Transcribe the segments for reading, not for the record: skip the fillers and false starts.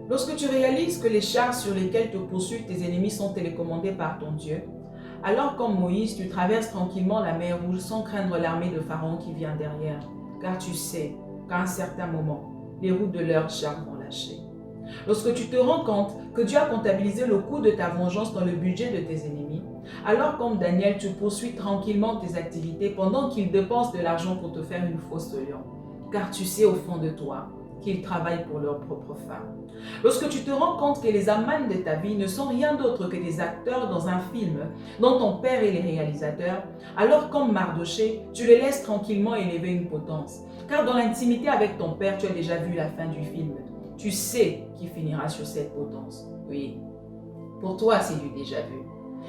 Lorsque tu réalises que les chars sur lesquels te poursuivent tes ennemis sont télécommandés par ton Dieu, alors comme Moïse, tu traverses tranquillement la mer Rouge sans craindre l'armée de Pharaon qui vient derrière, car tu sais qu'à un certain moment, les roues de leurs chars vont lâcher. Lorsque tu te rends compte que Dieu a comptabilisé le coût de ta vengeance dans le budget de tes ennemis, alors comme Daniel, tu poursuis tranquillement tes activités pendant qu'ils dépensent de l'argent pour te faire une fausse lion, car tu sais au fond de toi qu'ils travaillent pour leur propre fin. Lorsque tu te rends compte que les amans de ta vie ne sont rien d'autre que des acteurs dans un film dont ton père est les réalisateurs, alors comme Mardoché, tu les laisses tranquillement élever une potence, car dans l'intimité avec ton père, tu as déjà vu la fin du film. Tu sais qui finira sur cette potence. Oui, pour toi, c'est du déjà vu.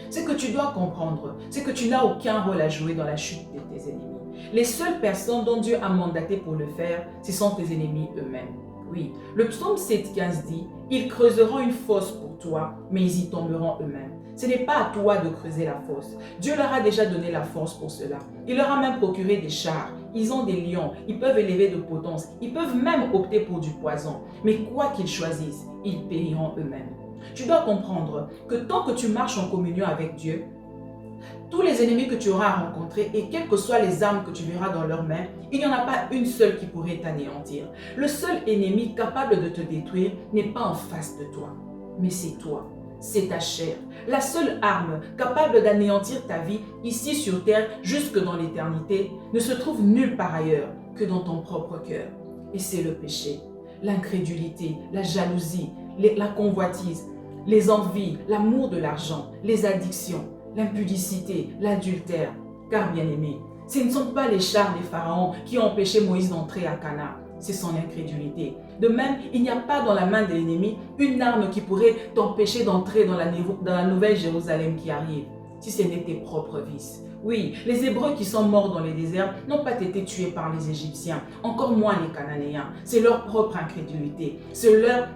Ce que tu dois comprendre, c'est que tu n'as aucun rôle à jouer dans la chute de tes ennemis. Les seules personnes dont Dieu a mandaté pour le faire, ce sont tes ennemis eux-mêmes. Oui, le psaume 7,15 dit « Ils creuseront une fosse pour toi, mais ils y tomberont eux-mêmes. » Ce n'est pas à toi de creuser la fosse. Dieu leur a déjà donné la force pour cela. Il leur a même procuré des chars. Ils ont des lions. Ils peuvent élever de potence. Ils peuvent même opter pour du poison. Mais quoi qu'ils choisissent, ils périront eux-mêmes. Tu dois comprendre que tant que tu marches en communion avec Dieu, tous les ennemis que tu auras à rencontrer et quelles que soient les armes que tu verras dans leurs mains, il n'y en a pas une seule qui pourrait t'anéantir. Le seul ennemi capable de te détruire n'est pas en face de toi, mais c'est toi, c'est ta chair. La seule arme capable d'anéantir ta vie ici sur terre jusque dans l'éternité ne se trouve nulle part ailleurs que dans ton propre cœur. Et c'est le péché, l'incrédulité, la jalousie, la convoitise, les envies, l'amour de l'argent, les addictions, l'impudicité, l'adultère. Car bien aimé, ce ne sont pas les chars des pharaons qui ont empêché Moïse d'entrer à Canaan, c'est son incrédulité. De même, il n'y a pas dans la main de l'ennemi une arme qui pourrait t'empêcher d'entrer dans la nouvelle Jérusalem qui arrive, si ce n'est tes propres vices. Oui, les Hébreux qui sont morts dans les déserts n'ont pas été tués par les Égyptiens, encore moins les Cananéens. C'est leur propre incrédulité, c'est leur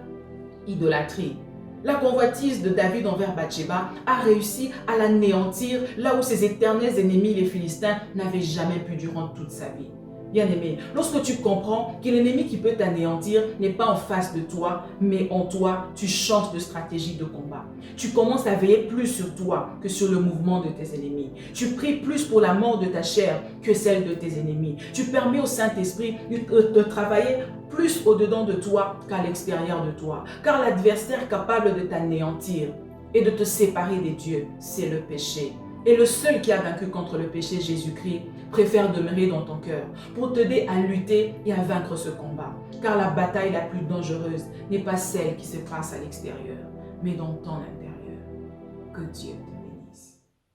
idolâtrie. La convoitise de David envers Bathsheba a réussi à l'anéantir là où ses éternels ennemis, les Philistins, n'avaient jamais pu durant toute sa vie. Bien-aimé, lorsque tu comprends que l'ennemi qui peut t'anéantir n'est pas en face de toi, mais en toi, tu changes de stratégie de combat. Tu commences à veiller plus sur toi que sur le mouvement de tes ennemis. Tu pries plus pour la mort de ta chair que celle de tes ennemis. Tu permets au Saint-Esprit de travailler plus au-dedans de toi qu'à l'extérieur de toi. Car l'adversaire capable de t'anéantir et de te séparer des dieux, c'est le péché. Et le seul qui a vaincu contre le péché, Jésus-Christ, préfère demeurer dans ton cœur pour t'aider à lutter et à vaincre ce combat. Car la bataille la plus dangereuse n'est pas celle qui se passe à l'extérieur, mais dans ton intérieur. Que Dieu t'aide.